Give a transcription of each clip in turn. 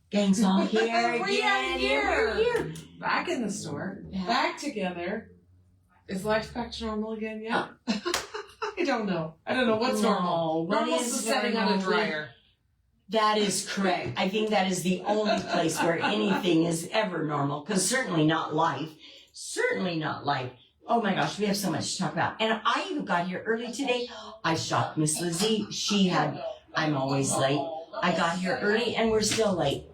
Gang's all here again. We're here. Back in the store. Yeah. Back together. Is life back to normal again yet? I don't know. What's normal. Normal is setting on a dryer. That is correct. I think that is the only place where anything is ever normal, because certainly not life. Certainly not life. Oh my gosh, we have so much to talk about. And I even got here early today. I shocked Miss Lizzie. I'm always late. I got here early and we're still late.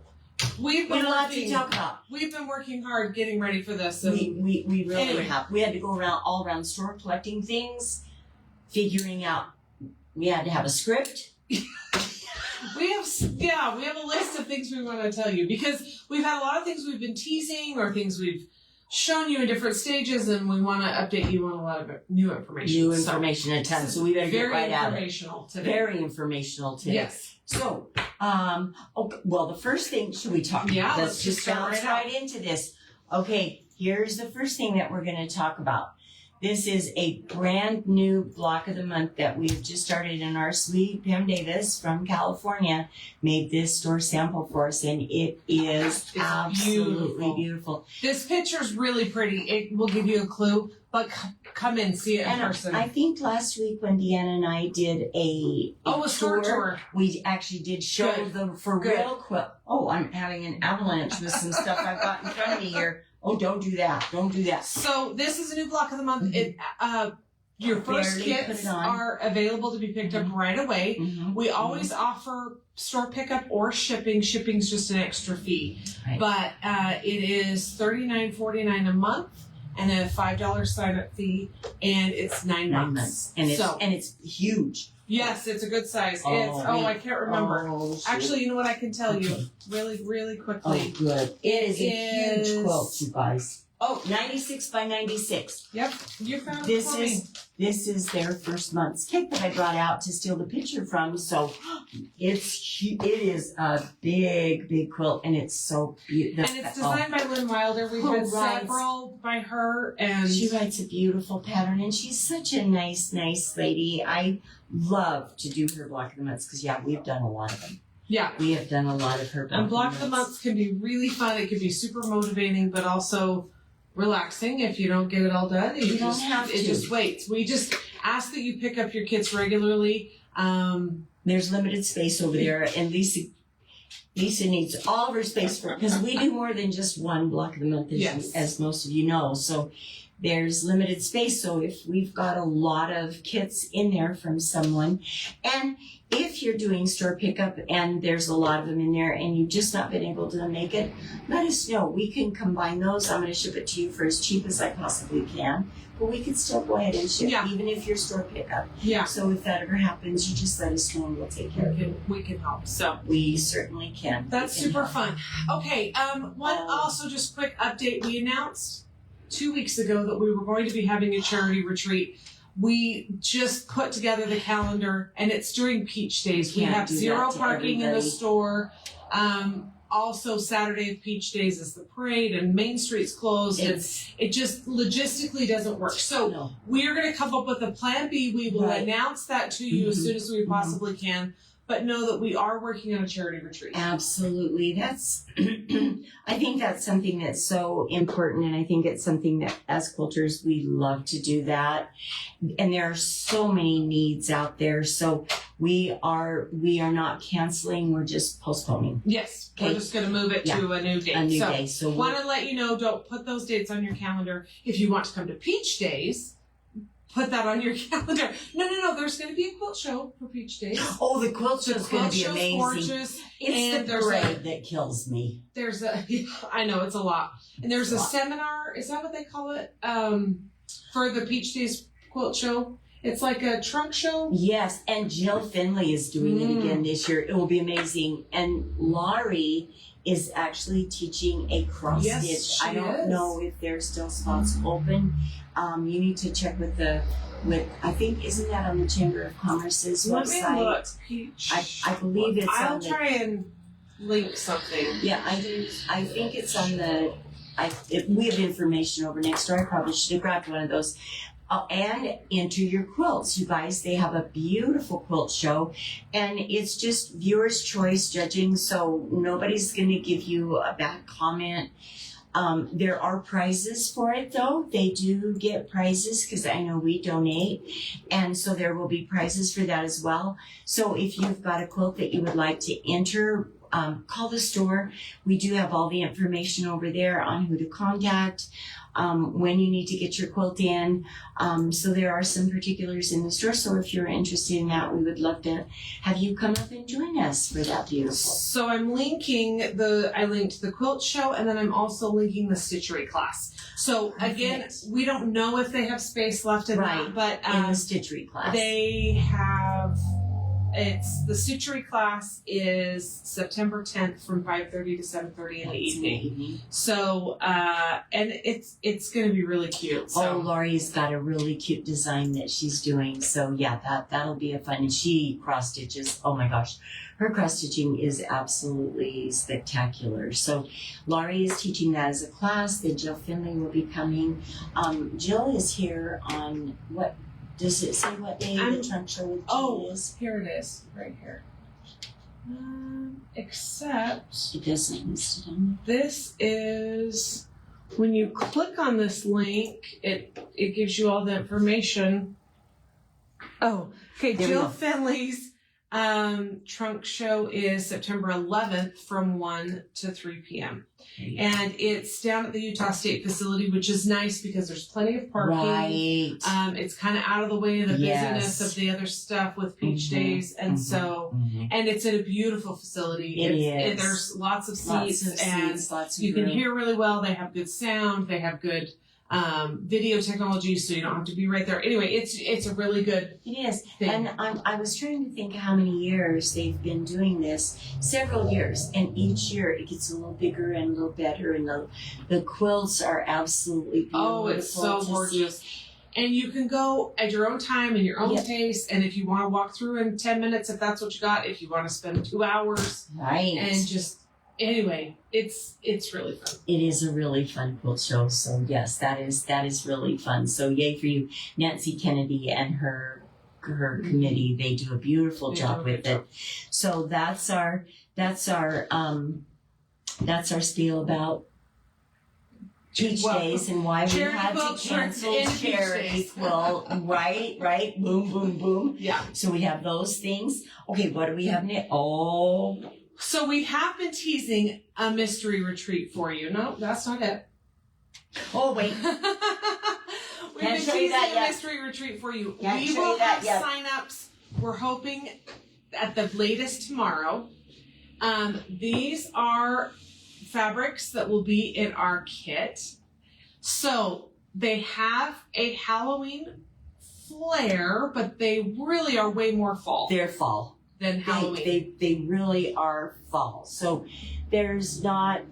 We've been a lot to talk about. We've been working hard getting ready for this. And we really have. We had to go all around the store collecting things, figuring out. We had to have a script. We have a list of things we want to tell you, because we've had a lot of things we've been teasing or things we've shown you in different stages, and we want to update you on a lot of new information. New information a ton, so we better get right at it. Very informational today. Very informational today. Yes. So, the first thing, should we talk? Yeah, let's just bounce right into this. Okay, here's the first thing that we're going to talk about. This is a brand new block of the month that we've just started, in our sweet Pam Davis from California made this store sample for us, and it is absolutely beautiful. This picture's really pretty. It will give you a clue, but come in, see it in person. I think last week when Deanna and I did a store tour, we actually did show the for real quilt. Oh, I'm having an avalanche with some stuff I've got in front of me here. Oh, don't do that. Don't do that. So this is a new block of the month. Mm-hmm. Your first kits are available to be picked up right away. Mm-hmm. We always offer store pickup or shipping. Shipping's just an extra fee. Right. But it is $39.49 a month and a $5 sign-up fee, and it's 9 months. And it's huge. Yes, it's a good size. I can't remember. Actually, you know what? I can tell you really, really quickly. Oh, good. It is a huge quilt, you guys. Oh, 96 by 96. Yep, you found this it for me. This is their first month's kit that I brought out to steal the picture from. So it is a big quilt, and it's so beautiful. And it's designed by Lynn Wilder. We've had several by her, and she writes a beautiful pattern, and she's such a nice lady. I love to do her block of the months because we've done a lot of them. Yeah, we have done a lot of her block and block of the months can be really fun. It can be super motivating, but also relaxing if you don't get it all done. You don't have to. It just waits. We just ask that you pick up your kits regularly. There's limited space over there, and Lisa needs all of her space because we do more than just one block of the month, as most of you know. So there's limited space. So if we've got a lot of kits in there from someone, and if you're doing store pickup and there's a lot of them in there and you've just not been able to make it, let us know. We can combine those. I'm going to ship it to you for as cheap as I possibly can. But we can still go ahead and ship, even if you're store pickup. Yeah. So if that ever happens, you just let us know and we'll take care of it. We can help. So we certainly can. That's super fun. Okay. Also just quick update. We announced 2 weeks ago that we were going to be having a charity retreat. We just put together the calendar, and it's during Peach Days. We have zero parking in the store. Also, Saturday of Peach Days is the parade, and Main Street's closed. It just logistically doesn't work. So we're going to come up with a plan B. We will announce that to you as soon as we possibly can. But know that we are working on a charity retreat. Absolutely. I think that's something that's so important, and I think it's something that as quilters we love to do that. And there are so many needs out there. So we are not canceling, we're just postponing. Yes. Okay. We're just going to move it to a new date. A new day. So want to let you know, don't put those dates on your calendar. If you want to come to Peach Days, put that on your calendar. No. There's going to be a quilt show for Peach Days. Oh, the quilt show is going to be amazing. Gorgeous. It's the parade that kills me. I know, it's a lot. And there's a seminar, is that what they call it? For the Peach Days quilt show. It's like a trunk show. Yes, and Jill Finley is doing it again this year. It will be amazing. And Laurie is actually teaching a cross stitch. I don't know if there's still spots open. You need to check with I think, isn't that on the Chamber of Commerce's website? Let me look. Peach. I believe it's I'll try and link something. Yeah, I think it's on the, we have information over next door. I probably should have grabbed one of those. Oh, and enter your quilts, you guys. They have a beautiful quilt show, and it's just viewer's choice judging, so nobody's going to give you a bad comment. There are prizes for it, though. They do get prizes because I know we donate, and so there will be prizes for that as well. So if you've got a quilt that you would like to enter, call the store. We do have all the information over there on who to contact, when you need to get your quilt in. So there are some particulars in the store. So if you're interested in that, we would love to have you come up and join us for that beautiful. So I'm linking I linked the quilt show, and then I'm also linking the stitchery class. So again, Perfect. we don't know if they have space left in Right. that, but In the stitchery class. they have. The stitchery class is September 10th from 5:30 to 7:30 in the evening. So, and it's going to be really cute. So. Oh, Lori's got a really cute design that she's doing. So yeah, that'll be a fun. And she cross stitches. Oh my gosh, her cross stitching is absolutely spectacular. So Laurie is teaching that as a class. Then Jill Finley will be coming. Jill is here on what? Does it say what day the trunk show with Jill is? Here it is, right here. Except It doesn't list it on this is when you click on this link, it gives you all the information. Oh, okay. There we Jill go. Finley's trunk show is September 11th from 1 to 3 p.m. And it's down at the Utah State facility, which is nice because there's plenty of parking. Right. It's kind of out of the way of the busyness Yes. of the other stuff with Peach Days, and so. And it's in a beautiful facility. It is. There's lots of seats, Lots of you can room. hear really well. They have good sound. They have good video technology, so you don't have to be right there. Anyway, it's a really good It is. thing. And I was trying to think how many years they've been doing this. Several years. And each year it gets a little bigger and a little better. And the quilts are absolutely beautiful. Oh, it's so to gorgeous. see. And you can go at your own time and your own Yep. pace. And if you want to walk through in 10 minutes, if that's what you got, if you want to spend 2 hours, Right. and just anyway, it's really fun. It is a really fun quilt show. So yes, that is really fun. So yay for you, Nancy Kennedy and her committee. They do a beautiful They job do a with good it. So that's our spiel about Peach Well, Days and why we charity had to quilt shirts cancel and Peach charity Days. quilt. Right, boom, boom, boom. Yeah. So we have those things. Okay, what do we have next? Oh, So we have been teasing a mystery retreat for you. No, that's not it. oh wait. We've Can't been show you teasing that a yet. mystery retreat for you. Can't We show will you that have yet. sign-ups. We're hoping at the latest tomorrow. These are fabrics that will be in our kit. So they have a Halloween flair, but they really are way more fall They're fall. than Halloween. They really are fall. So there's not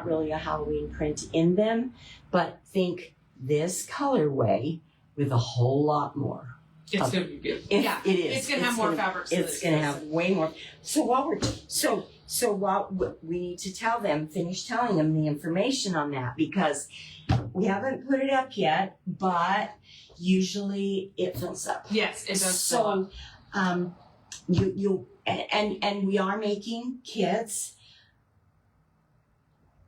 really a Halloween print in them, but think this colorway with a whole lot more. It's gonna be beautiful. It is. It's gonna have more fabrics. than It's this going to does. have way more. So while we need to finish telling them the information on that, because we haven't put it up yet, but usually it fills up. Yes, it does. fill up. So, and we are making kits.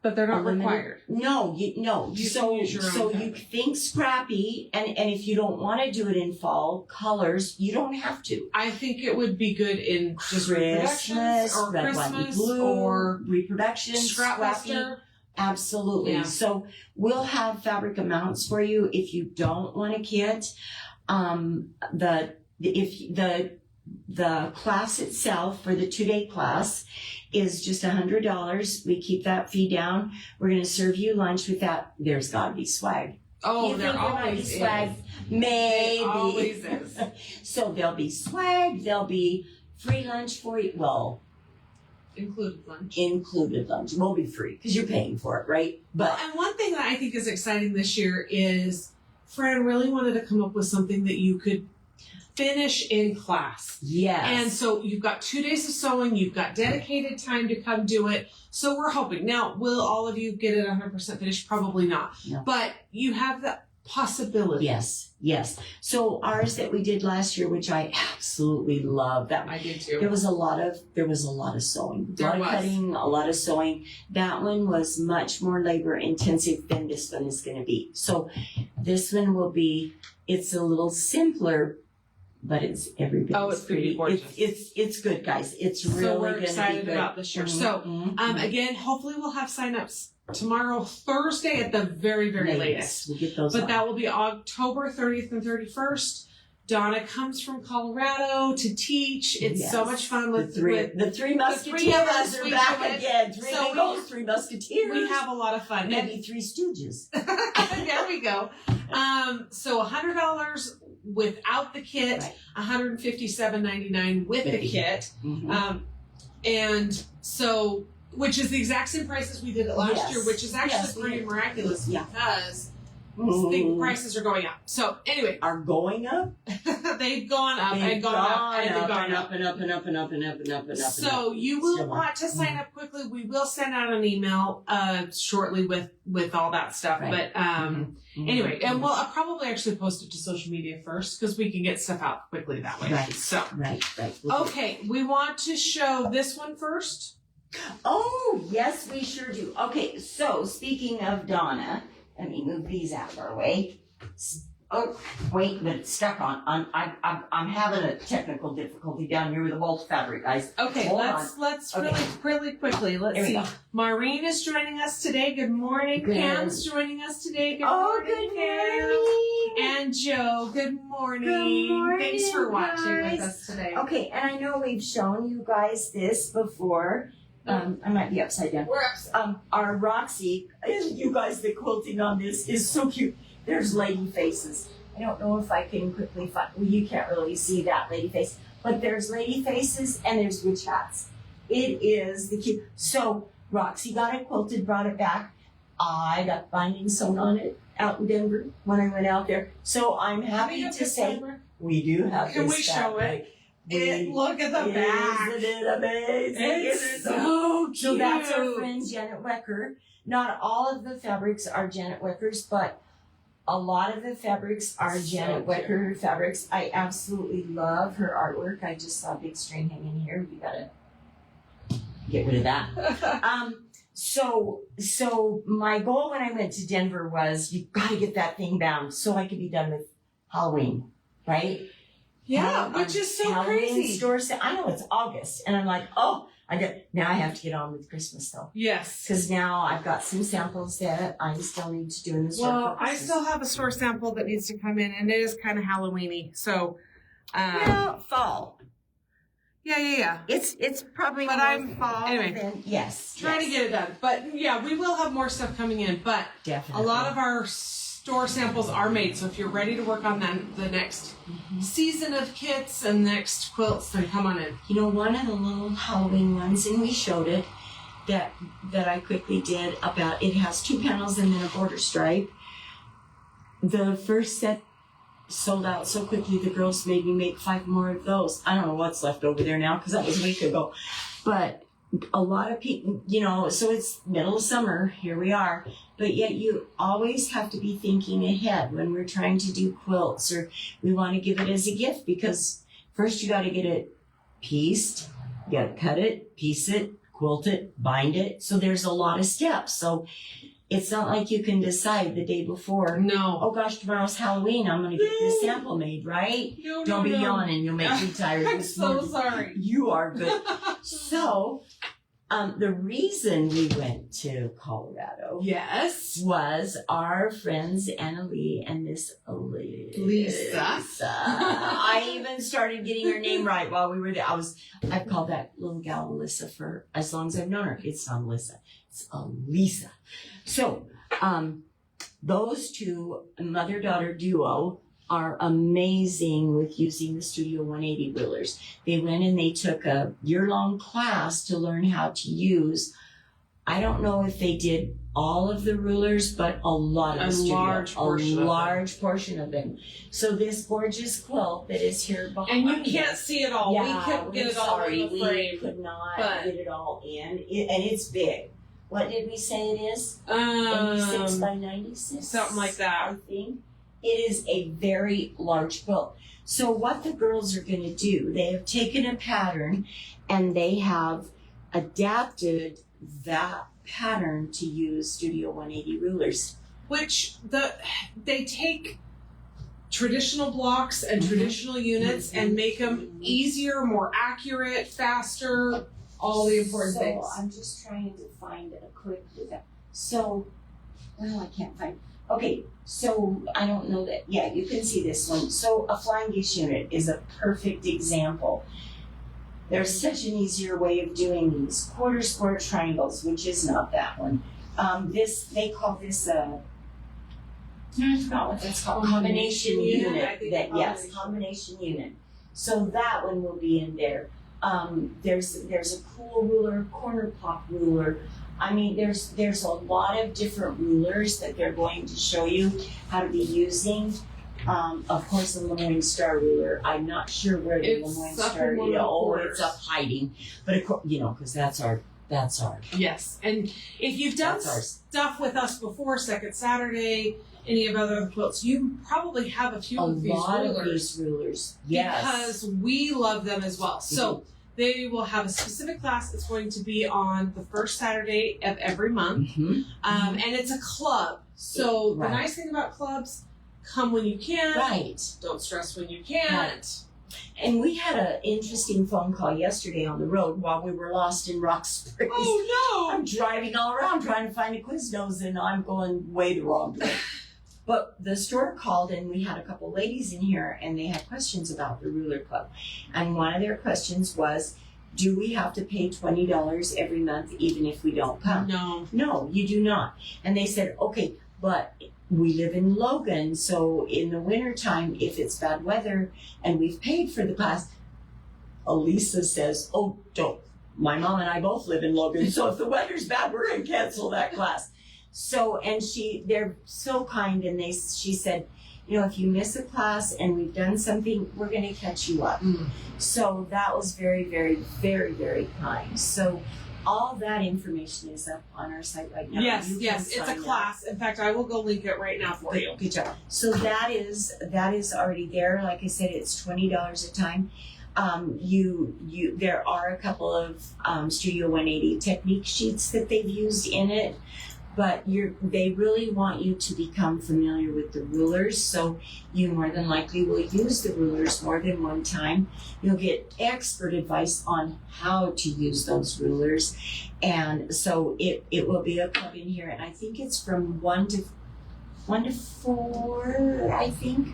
But they're not Limited- required. No. You can So use your own you fabric. think scrappy, and if you don't want to do it in fall colors, you don't have to. I think it would be good in just reproductions or red, white, and Christmas blue, or reproductions, scrappy. Scrapbuster. Absolutely. Yeah. So we'll have fabric amounts for you if you don't want a kit. The class itself for the 2-day class is just $100. We keep that fee down. We're going to serve you lunch with that. There's got to be swag. Oh, You there think there might be always is. swag? Maybe. There always is. So there'll be swag. There'll be free lunch for you. Well, Included lunch. included lunch. It won't be free because you're paying for it, right? Well, But and one thing that I think is exciting this year is Fran really wanted to come up with something that you could finish in class. yes. And so you've got 2 days of sewing, you've got dedicated time to come do it. So we're hoping. Now, will all of you get it 100% finished? Probably not. No. But you have the possibility. Yes. So ours that we did last year, which I absolutely love, that I did too. there was a lot of sewing, blood cutting, a lot of sewing. That one was much more labor intensive than this one is going to be. So this one will be, it's a little simpler, but it's every bit Oh, it's gonna be gorgeous. It's good, guys. It's really So we're going to be excited good. about this year. Mhm. So again, hopefully we'll have signups tomorrow, Thursday at the very, very latest. We'll get those But on. that will be October 30th and 31st. Donna comes from Colorado to teach. It's so Yes. much fun the with three musketeers three of us, are we back do it. again. Three So Migos, three musketeers. we have a lot of fun. maybe three stooges. There we go. So $100 without the kit, Right. $157.99 with the kit. Mhm. And so, which is the exact same price as we did it last Yes. year, which is actually Yes, we pretty did. miraculous Yeah. because the Mhm. prices are going up. So anyway, Are going up. they've gone up and gone up and they've gone up. and up and up and up and up and up and up. So you will Still want to sign up quickly. We will send out an email shortly with all that stuff. Right. But Mhm. anyway, and we'll I'll probably post it to social media first because we can get stuff out quickly that way. Right. So Right. We'll do okay, we want to show this one first. Oh, yes, we sure do. Okay, so speaking of Donna, let me move these out of our way. Oh, wait, but it's stuck on. I'm having a technical difficulty down here with the bolt fabric, guys. Okay, Hold let's Okay. really quickly. Let's There we see. go. Maureen is joining us today. Good morning. Good. Pam's joining us today. Good Oh, morning, good Pam. morning. And Joe, good morning. Good morning, Thanks for watching with guys. us today. Okay, and I know we've shown you guys this before. I might be upside down. We're up. Our Roxy, you guys, the quilting on this is so cute. There's lady faces. I don't know if I can quickly find, well, you can't really see that lady face, but there's lady faces and there's witch hats. It is the cute. So Roxy got it quilted, brought it back. I got binding sewn on it out in Denver when I went out there. So I'm happy to say we do have Can this we show fabric. Look at the back. Isn't it amazing? It's so cute. So that's our friend Janet Wecker. Not all of the fabrics are Janet Wecker's, but a lot of the fabrics are So Janet cute. Wecker fabrics. I absolutely love her artwork. I just saw a big string hanging here. We gotta get rid of that. So my goal when I went to Denver was you gotta get that thing bound so I could be done with Halloween, right? Yeah, which is so Halloween crazy. store sale. I know it's August, and I'm like, oh, now I have to get on with Christmas though, Yes. because now I've got some samples that I still need to do in the store. Well, for I Christmas. still have a store sample that needs to come in, and it is kind of Halloweeny. So, fall. yeah. It's probably But more I'm- fall. anyway. than, yes, Trying to get it done. But yeah, we will have more stuff coming in. But definitely a lot of our store samples are made. So if you're ready to work on the next season of kits and next quilts, then come on in. You know, one of the little Halloween ones, and we showed it, that I quickly did about, it has 2 panels and then a border stripe. The first set sold out so quickly, the girls made me make 5 more of those. I don't know what's left over there now, because that was a week ago. But a lot of people, you know, so it's middle of summer, here we are. But yet you always have to be thinking ahead when we're trying to do quilts, or we want to give it as a gift, because first you got to get it pieced, you got to cut it, piece it, quilt it, bind it. So there's a lot of steps. So it's not like you can decide the day before, No. oh gosh, tomorrow's Halloween, I'm going to get this sample made, right? No, Don't be yawning, you'll make me tired I'm this so morning. sorry. You are good. So, the reason we went to Colorado Yes. was our friends Annalie and Miss Lisa. Lisa. I even started getting her name right while we were there. I've called that little gal Alyssa for as long as I've known her. It's not Alyssa, it's Lisa. So, those two mother-daughter duo are amazing with using the Studio 180 rulers. They went and they took a year-long class to learn how to use, I don't know if they did all of the rulers, but a lot of A the studio. large portion of A them. large portion of them. So this gorgeous quilt that is here behind And you can't us, see it all. yeah, we couldn't get we're it all sorry, in the we frame. could not but- get it all in, and it's big. What did we say it is? 86 by 96? something like that. I think. It is a very large quilt. So what the girls are going to do, they have taken a pattern and they have adapted that pattern to use Studio 180 rulers. Which they take traditional blocks and traditional units and make them easier, more accurate, faster, all the important things. So I'm just trying to find a quick with that. So, well, I can't find. Okay, so I don't know that. Yeah, you can see this one. So a flying geese unit is a perfect example. There's such an easier way of doing these quarter square triangles, which is not that one. They call this a. I forgot what that's called. Combination unit. Combination unit. So that one will be in there. There's a cool ruler, corner pop ruler. I mean, there's a lot of different rulers that they're going to show you how to be using. Of course, the Lemoyne Star ruler. I'm not sure where the Lemoyne Star is. Oh, it's up hiding. But of course, because that's our. Yes, and if you've done stuff with us before, Second Saturday, any of other quilts, you probably have a few of these rulers. Yes, because we love them as well. So they will have a specific class that's going to be on the first Saturday of every month, and it's a club. So the nice thing about clubs, come when you can. Right. Don't stress when you can't. Right. And we had an interesting phone call yesterday on the road while we were lost in Rock Springs. Oh, no! I'm driving all around trying to find a Quiznos, and I'm going way the wrong way. But the store called, and we had a couple ladies in here, and they had questions about the Ruler Club. And one of their questions was, do we have to pay $20 every month even if we don't come? No. No, you do not. And they said, okay, but we live in Logan, so in the wintertime, if it's bad weather and we've paid for the class, Elisa says, oh, don't. My mom and I both live in Logan, so if the weather's bad, we're going to cancel that class. So, and they're so kind, and she said, if you miss a class and we've done something, we're going to catch you up. So that was very, very, very, very kind. So all that information is up on our site right now. Yes, it's a class. In fact, I will go link it right now for you. Good job. So that is already there. Like I said, it's $20 a time. There are a couple of Studio 180 technique sheets that they've used in it, but they really want you to become familiar with the rulers, so you more than likely will use the rulers more than one time. You'll get expert advice on how to use those rulers, and so it will be a club in here, and I think it's from 1 to 4, I think.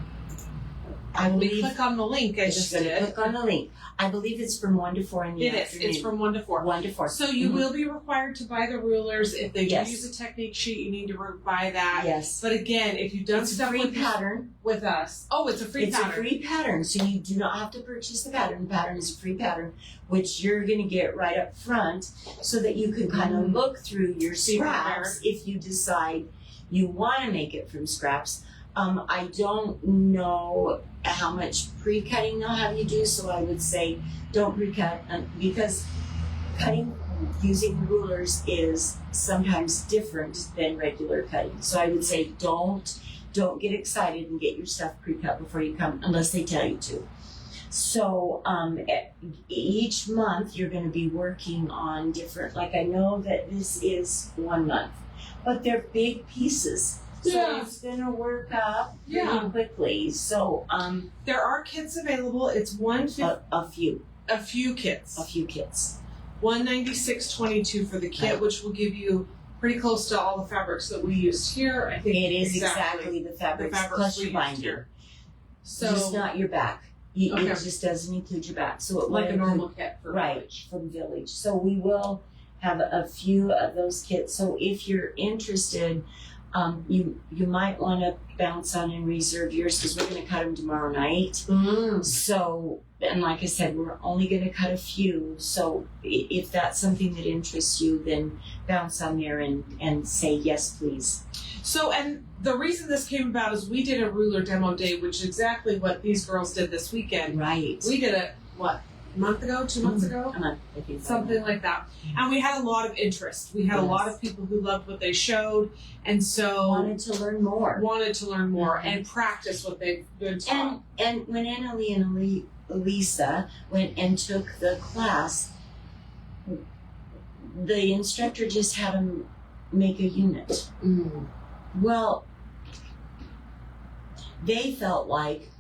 I believe. Click on the link I just did. Click on the link. I believe it's from 1 to 4 in the afternoon. It's from 1 to 4. 1 to 4. So you will be required to buy the rulers. If they do use a technique sheet, you need to buy that. Yes. But again, if you've done stuff with us. Oh, it's a free pattern. It's a free pattern, so you do not have to purchase the pattern. The pattern is a free pattern, which you're going to get right up front so that you can kind of look through your scraps if you decide you want to make it from scraps. I don't know how much pre-cutting they'll have you do, so I would say don't pre-cut because cutting using rulers is sometimes different than regular cutting. So I would say don't get excited and get your stuff pre-cut before you come unless they tell you to. So each month you're going to be working on different, like I know that this is 1 month, but they're big pieces. So it's gonna work up pretty quickly. So there are kits available. It's a few kits. A few kits. $196.22 for the kit, which will give you pretty close to all the fabrics that we used here. I think it is exactly the fabrics plus your binder. So just not your back. It just doesn't include your back. So it like a normal kit for Village. From Village. So we will have a few of those kits. So if you're interested. You might want to bounce on and reserve yours because we're going to cut them tomorrow night. So, and like I said, we're only going to cut a few. So if that's something that interests you, then bounce on there and say yes, please. So, and the reason this came about is we did a ruler demo day, which is exactly what these girls did this weekend. Right. We did month ago, 2 months ago. I think so. Something like that. And we had a lot of interest. We had a lot of people who loved what they showed, and so wanted to learn more and practice what they've been taught. And when Annalie and Elisa went and took the class, the instructor just had them make a unit. Well, they felt like,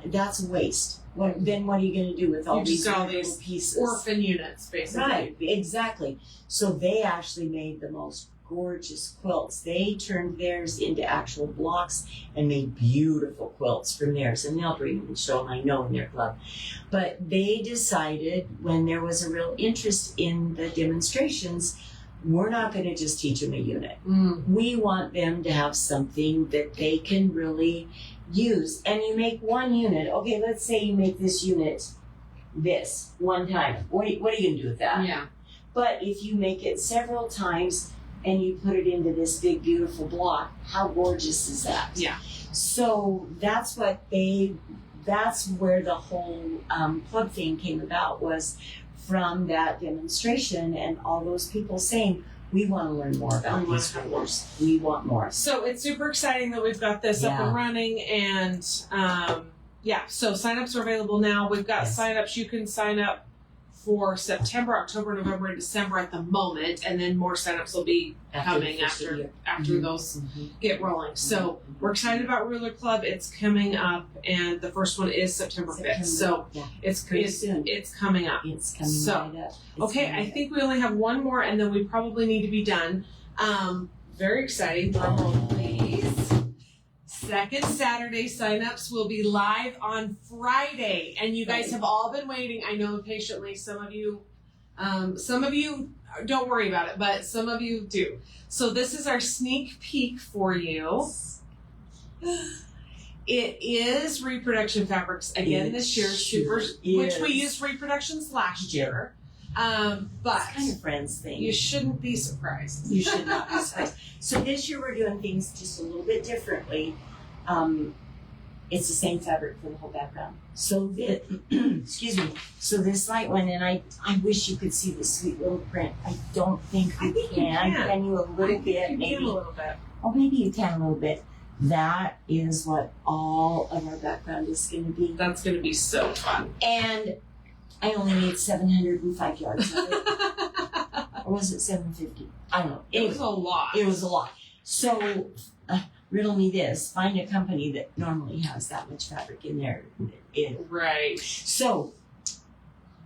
that's a waste. Then what are you going to do with all these little pieces? Orphan units, basically. Right, exactly. So they actually made the most gorgeous quilts. They turned theirs into actual blocks and made beautiful quilts from theirs. And they'll bring them and show them, I know, in their club. But they decided, when there was a real interest in the demonstrations, we're not going to just teach them a unit. We want them to have something that they can really use. And you make one unit. Okay, let's say you make this unit this one time. What are you going to do with that? Yeah. But if you make it several times and you put it into this big, beautiful block, how gorgeous is that? Yeah. So that's where the whole club thing came about, was from that demonstration and all those people saying, we want to learn more about these rulers. We want more. So it's super exciting that we've got this up and running, and so signups are available now. We've got signups. You can sign up for September, October, November, and December at the moment, and then more signups will be coming after those get rolling. So we're excited about Ruler Club. It's coming up, and the first one is September 5th. So it's soon. It's coming up. It's coming right up. I think we only have one more, and then we probably need to be done. Very exciting. Drum roll, please. Second Saturday signups will be live on Friday, and you guys have all been waiting. I know patiently. Some of you don't worry about it, but some of you do. So this is our sneak peek for you. It is Reproduction Fabrics again this year, which we used Reproductions last year. But it's kind of friends thing. You shouldn't be surprised. You should not be surprised. So this year we're doing things just a little bit differently. It's the same fabric for the whole background. So excuse me. So this light one, and I wish you could see the sweet little print. I don't think you can. Can you a little bit? Maybe a little bit. Oh, maybe you can a little bit. That is what all of our background is going to be. That's going to be so fun. And I only need 705 yards of it. Or was it 750? I don't know. It was a lot. It was a lot. So, riddle me this. Find a company that normally has that much fabric in there. Right. So,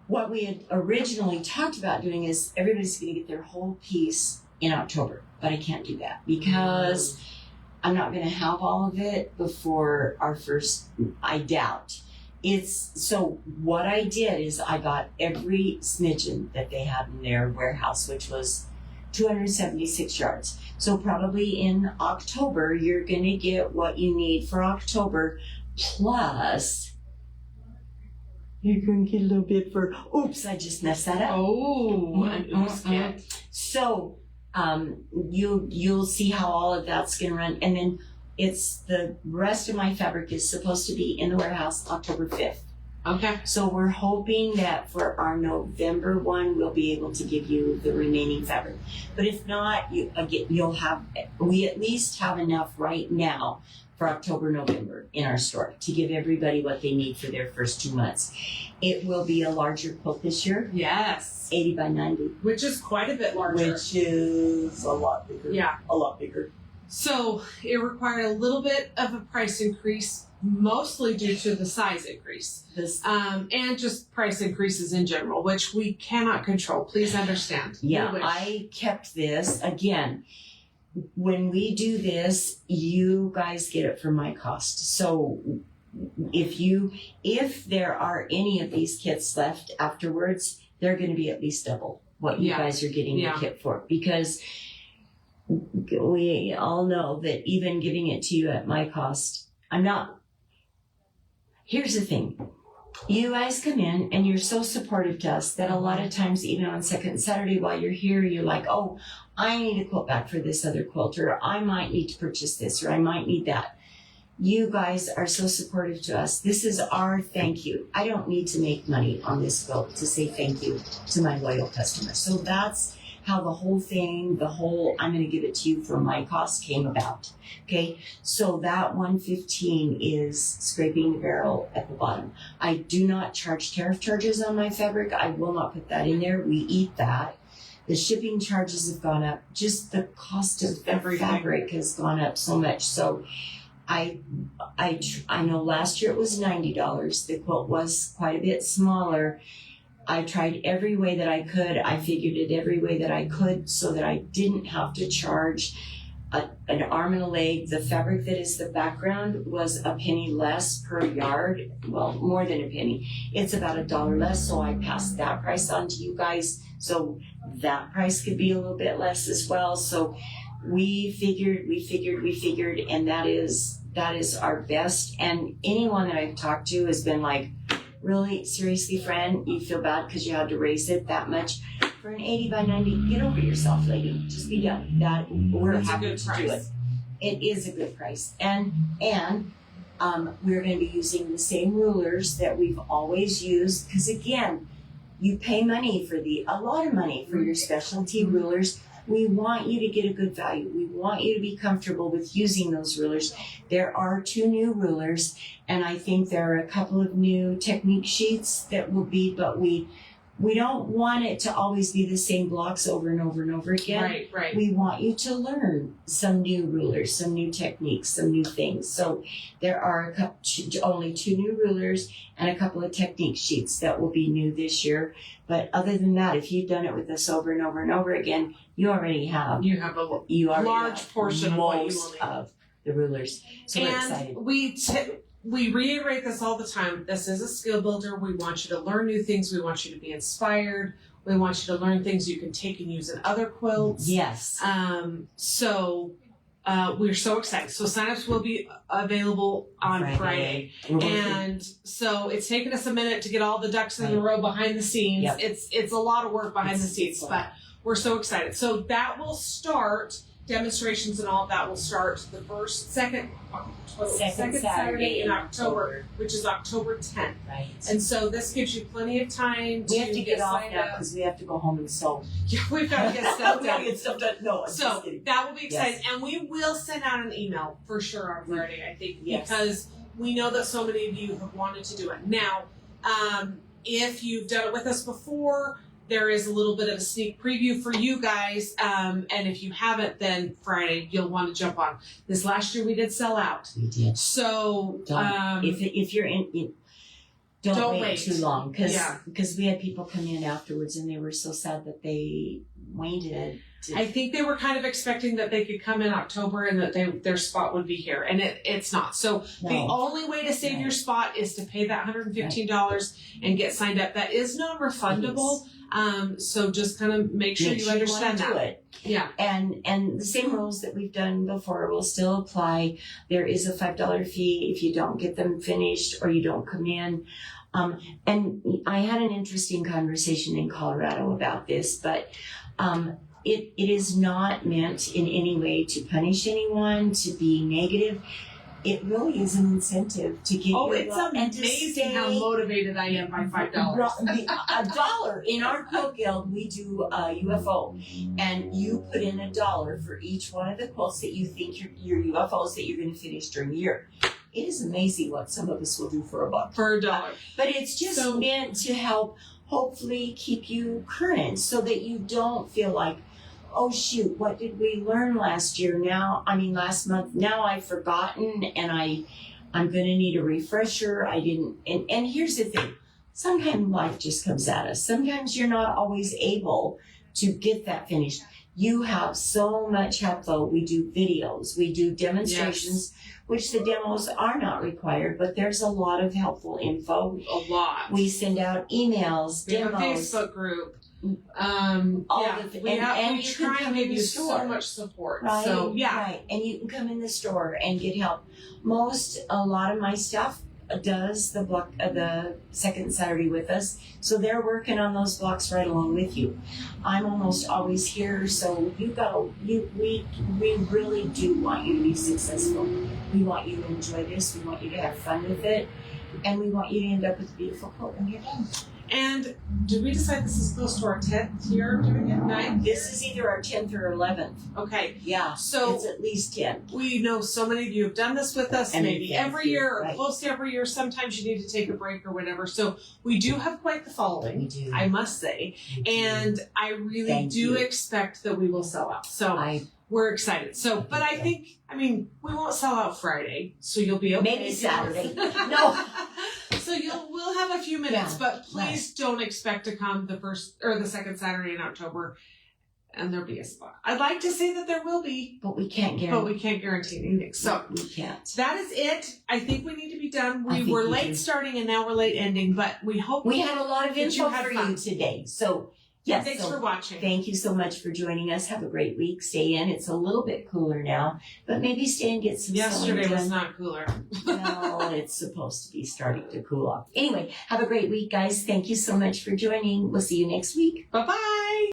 what we had originally talked about doing is everybody's going to get their whole piece in October. But I can't do that because I'm not going to have all of it before our first, I doubt. So what I did is I got every smidgen that they had in their warehouse, which was 276 yards. So probably in October, you're going to get what you need for October, plus you're going to get a little bit for, oops, I just messed that up. Oh, an oops kit. So you'll see how all of that's going to run. And then it's the rest of my fabric is supposed to be in the warehouse October 5th. Okay. So we're hoping that for our November one, we'll be able to give you the remaining fabric. But if not, we at least have enough right now for October, November in our store to give everybody what they need for their first 2 months. It will be a larger quilt this year. Yes. 80 by 90. Which is quite a bit larger. Which is a lot bigger. Yeah. A lot bigger. So it required a little bit of a price increase, mostly due to the size increase. And just price increases in general, which we cannot control. Please understand. Yeah, I kept this. Again, when we do this, you guys get it for my cost. So if there are any of these kits left afterwards, they're going to be at least double what you guys are getting the kit for. Because we all know that even giving it to you at my cost, here's the thing. You guys come in and you're so supportive to us that a lot of times, even on second Saturday while you're here, you're like, oh, I need a quilt back for this other quilter. I might need to purchase this or I might need that. You guys are so supportive to us. This is our thank you. I don't need to make money on this quilt to say thank you to my loyal customers. So that's how the whole thing, I'm going to give it to you for my cost came about. Okay. So that $115 is scraping the barrel at the bottom. I do not charge tariff charges on my fabric. I will not put that in there. We eat that. The shipping charges have gone up. Just the cost of the fabric has gone up so much. So I know last year it was $90. The quilt was quite a bit smaller. I tried every way that I could. I figured it every way that I could so that I didn't have to charge an arm and a leg. The fabric that is the background was a penny less per yard. Well, more than a penny. It's about $1 less. So I passed that price on to you guys. So that price could be a little bit less as well. So we figured, and that is our best. And anyone that I've talked to has been like, really, seriously, friend, you feel bad because you had to raise it that much for an 80 by 90. Get over yourself, lady. Just be done. That we're happy to do it. It is a good price, and we're going to be using the same rulers that we've always used. Because again, you pay money for a lot of money for your specialty rulers. We want you to get a good value. We want you to be comfortable with using those rulers. There are 2 new rulers, and I think there are a couple of new technique sheets that will be, but we don't want it to always be the same blocks over and over and over again. Right. We want you to learn some new rulers, some new techniques, some new things. So there are only 2 new rulers and a couple of technique sheets that will be new this year. But other than that, if you've done it with us over and over and over again, you already have. You have a large portion of what you will need. Of the rulers. So we're excited. We reiterate this all the time. This is a skill builder. We want you to learn new things. We want you to be inspired. We want you to learn things you can take and use in other quilts. Yes. We're so excited. So signups will be available on Friday. And so it's taken us a minute to get all the ducks in a row behind the scenes. Yep. It's a lot of work behind the scenes, but we're so excited. So that will start, demonstrations and all of that will start the second Saturday in October, which is October 10th. Right. And so this gives you plenty of time we have to get off now up. because we have to go home and sew. Yeah, we've got to get stuff done. No, so that will be exciting. Yes. And we will send out an email for sure on Friday, I think, because we know that so many of you have wanted to do it. Now, if you've done it with us before, there is a little bit of a sneak preview for you guys. And if you haven't, then Friday, you'll want to jump on. This last year we did sell out. We did. So, if you're in, don't wait too long. Because we had people come in afterwards and they were so sad that they waited. I think they were kind of expecting that they could come in October and that their spot would be here, and it's not. So the only way to save your spot is to pay that $115 and get signed up. That is non-refundable. So just kind of make sure you understand that. Yeah. And the same rules that we've done before will still apply. There is a $5 fee if you don't get them finished or you don't come in. And I had an interesting conversation in Colorado about this, but it is not meant in any way to punish anyone, to be negative. It really is an incentive to get it's amazing how motivated I am by $5. $1 in our quilt guild. We do a UFO, and you put in $1 for each one of the quilts that you think your UFOs that you're going to finish during the year. It is amazing what some of us will do for $1. For $1. But it's just meant to help, hopefully, keep you current so that you don't feel like, oh shoot, what did we learn last month? Now I've forgotten and I'm going to need a refresher. And here's the thing. Sometimes life just comes at us. Sometimes you're not always able to get that finished. You have so much help though. We do videos, we do demonstrations, which the demos are not required, but there's a lot of helpful info. A lot. We send out emails, we demos. have a Facebook group. We try and give you so much support. Right, so right. And you can come in the store and get help. A lot of my stuff, does the block the second Saturday with us, so they're working on those blocks right along with you. I'm almost always here, so we really do want you to be successful. We want you to enjoy this. We want you to have fun with it, and we want you to end up with a beautiful coat when you're done. And did we decide this is close to our 10th year of doing it? 9th? This is either our 10th or 11th. Okay. Yeah, So it's at least 10. we know so many of you have done this with us, And maybe thank every you, year or right. close to every year. Sometimes you need to take a break or whatever. So we do have quite the following, We do. I must say. And I really Thank do you. expect that we will sell out. So we're excited. So, but I think, we won't sell out Friday, so you'll be okay. Maybe Saturday. No. So we'll have a few minutes, Yeah, but please don't expect to come the first or the second Saturday in October, and there'll be a spot. I'd like to say that there will be, But we can't but guarantee. we can't guarantee anything. So we can't. that is it. I think we need to be done. I We think were we late do. starting and now we're late ending, but we hope We had a lot of Did you info have for fun? you today. So, yes. Thanks so for watching. Thank you so much for joining us. Have a great week. Stay in. It's a little bit cooler now, but maybe stay and get some Yesterday sewing was done. not cooler. Well, it's supposed to be starting to cool off. Anyway, have a great week, guys. Thank you so much for joining. We'll see you next week. Bye bye.